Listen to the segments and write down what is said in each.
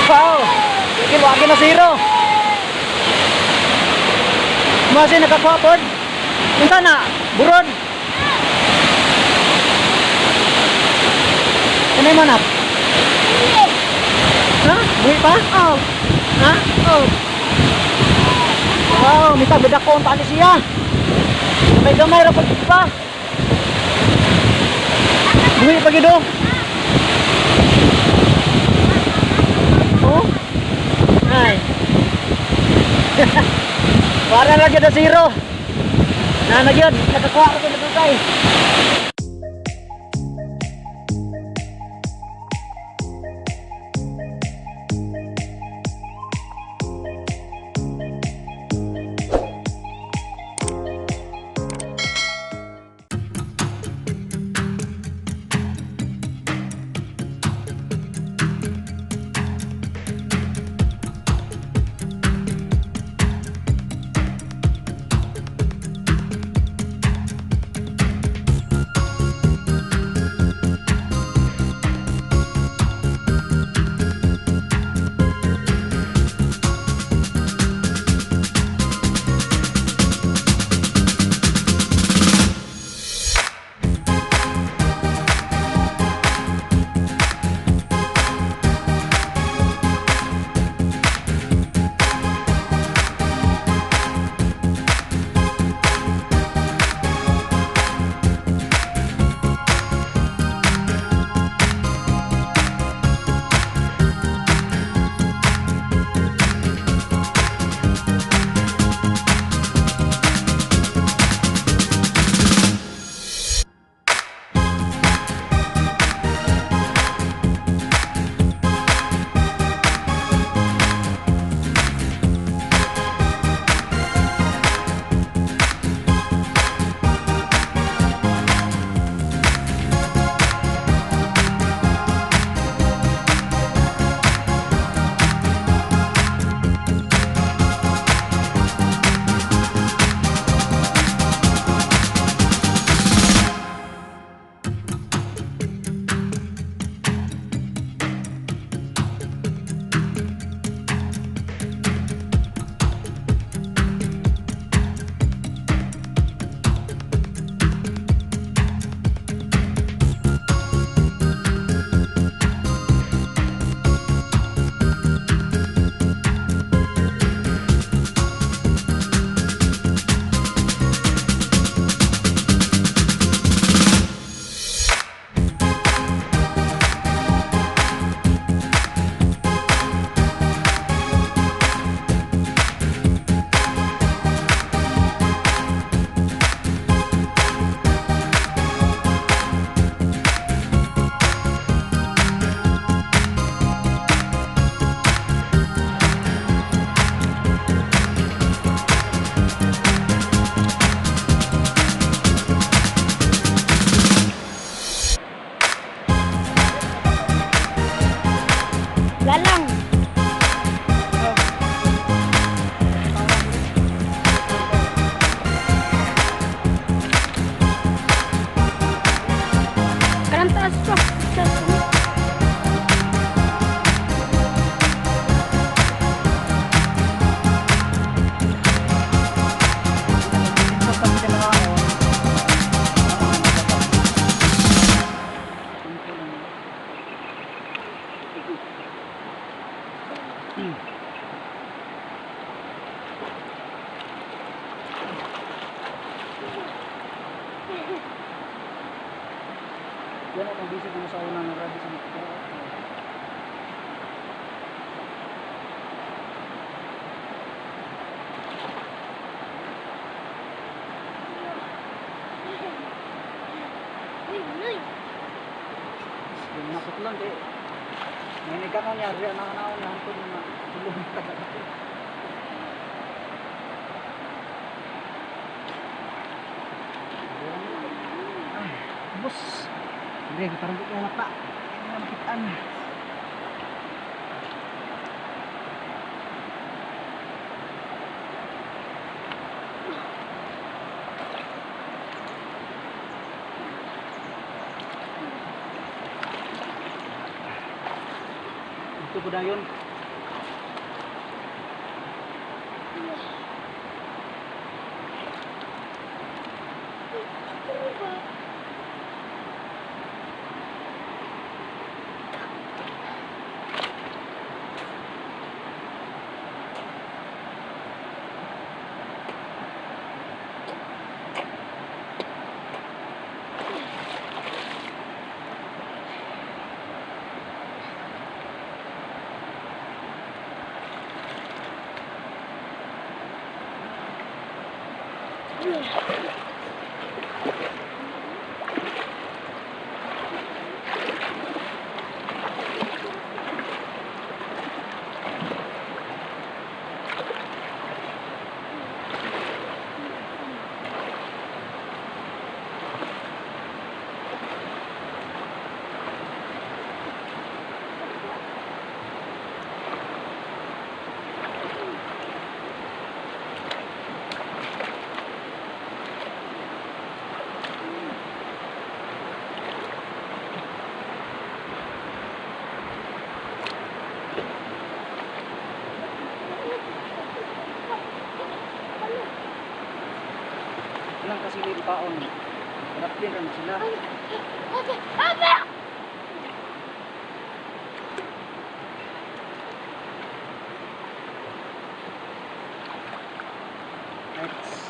Wow! Sige, wagi na zero. Masih nakakuha po. Punta na, burod. Ano yung manap? Ha? Buhi pa? Oh. Ha? Oh. Wow, mita bedak ko ang tali siya. Gamay-gamay rapat pa. Buhi pa gido. Oh. Ay. Para lagi na zero. Na nagyod, nakakuha ko sa dugay. Lalang. Karang taas pa. Yan ang bisig mo sa una ng rabi sa mga. Yung nakutlan di. May nagkano niya, riyan na kanaon niya hantod na tulong tagakapit. Bus. Hindi, parang di kaya lata. Hindi na makitaan. Ito po na yun. Ilang kasi limpaon. Napiran sila. Next.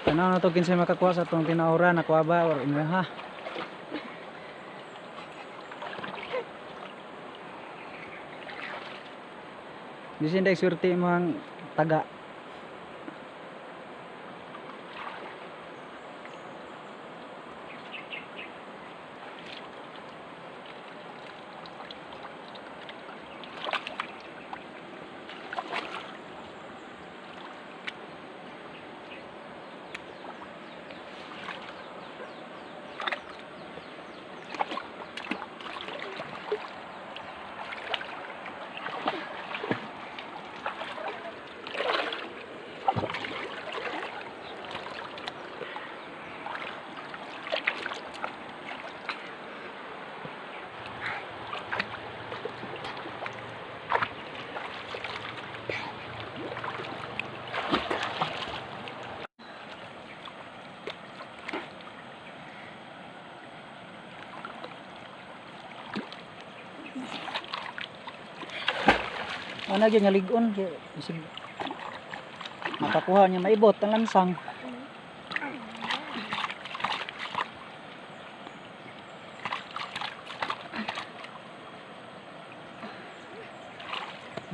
Tanaw na to kinsay makakuha sa tong tinaura na kuha ba or ina ha. Bisin dai surti mang taga. na gyud nga ligon kay bisig makakuha niya maibot ang lansang.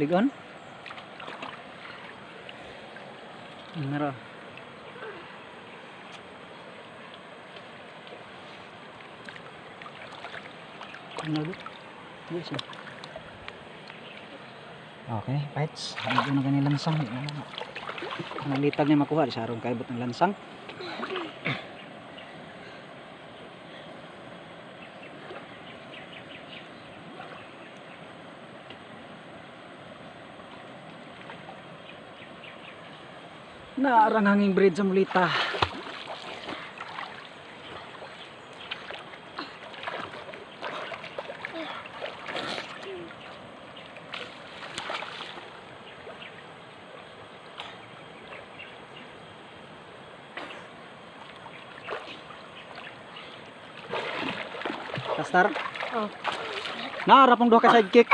Ligon? Nara. Ano dito? Yes. Okay, pets. Ano na kanilang lansang? Ang litag niya makuha, di sarong kaibot ng lansang. Naarang hanging breed sa mulita. Kastar? Oh. Naarap ang duha ka sidekick.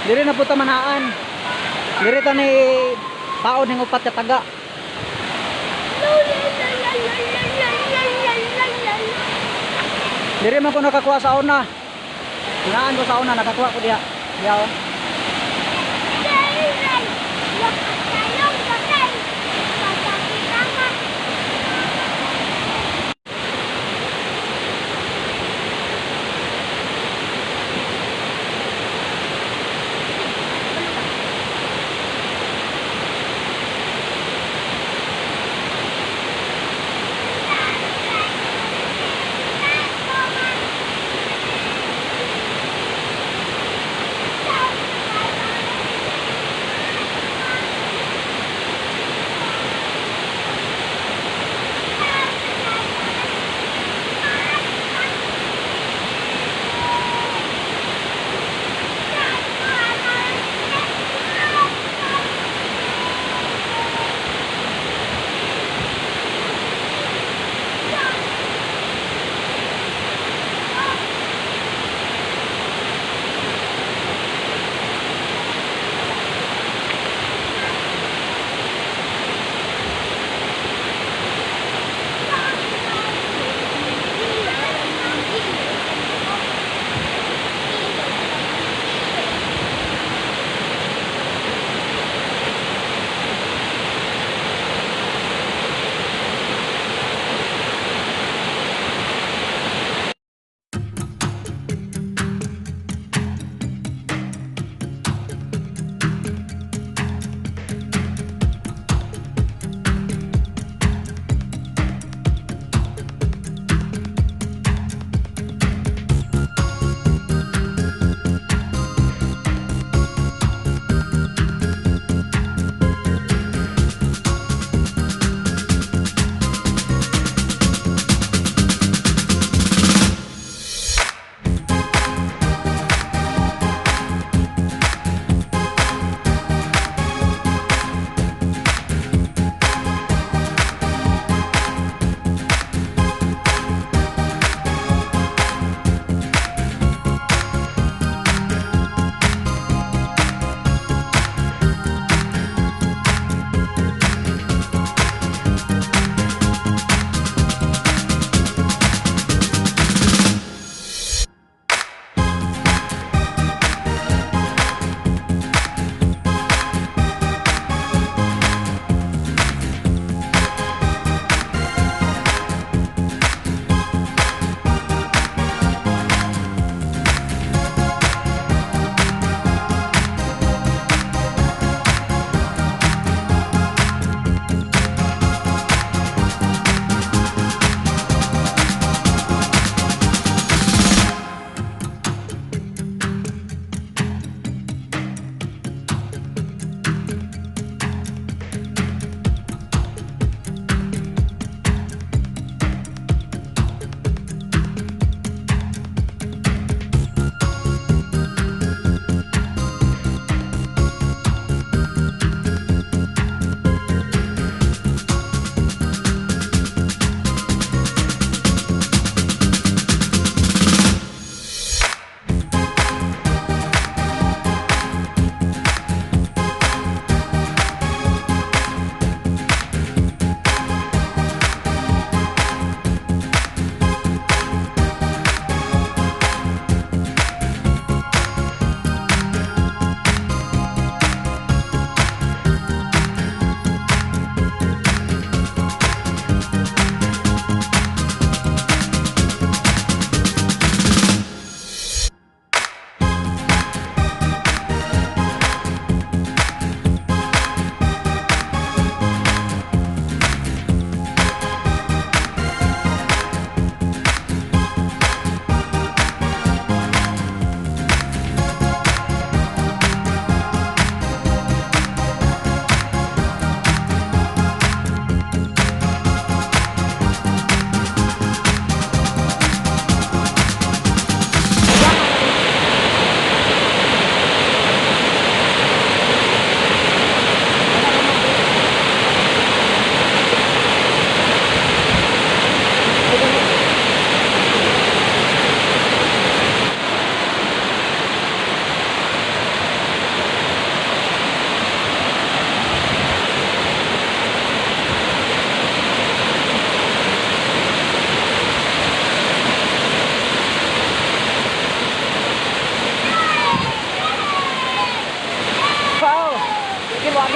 Diri na po tamanaan. Diri ta ni taon ng upat ka taga. Diri man ko nakakuha sa una. Hinaan ko sa una, nakakuha ko diha. Diha oh.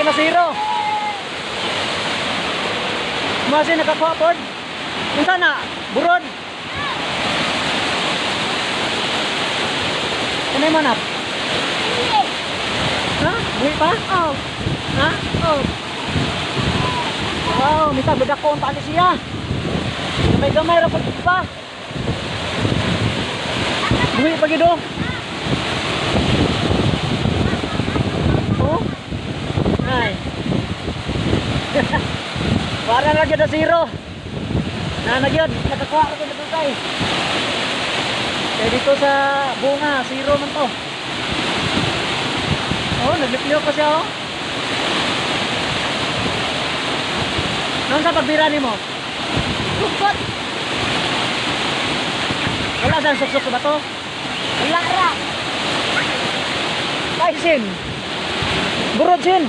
na zero. Masi nakakuha pod. Unsa na? Burod. Ano man up? Ha? Buhi pa? Oh. Ha? Oh. Wow, mita bedak ko ang tali siya. Gamay-gamay ra pod pa. Buhi pa gido. Oh. Ay. Para na gyud na zero. Na gyud, nakakuha ko dito kay. Kaya dito sa bunga, zero man to. Oh, nagliplyo pa siya oh. Nang sa pagbira nimo? Bukot. Wala saan suksok sa bato? Wala ra. Ay, sin! Burod, sin!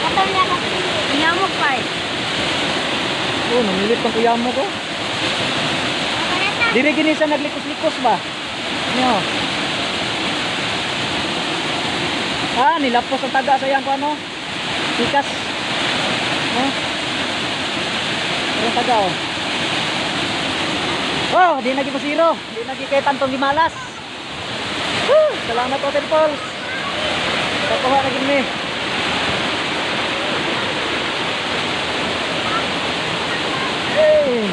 Katong niya kasi nyamok pa eh. Oh, namilit pang kuyamo ko. Dili gini sa naglikos-likos ba? Nyo. Ah, nilapos ang taga sa yang ko ano? Sikas. No? Ang taga oh. Oh, di nagi pasiro. Di nagi kay tantong limalas. Salamat Hotel Falls. Kakuha na gini. Hey.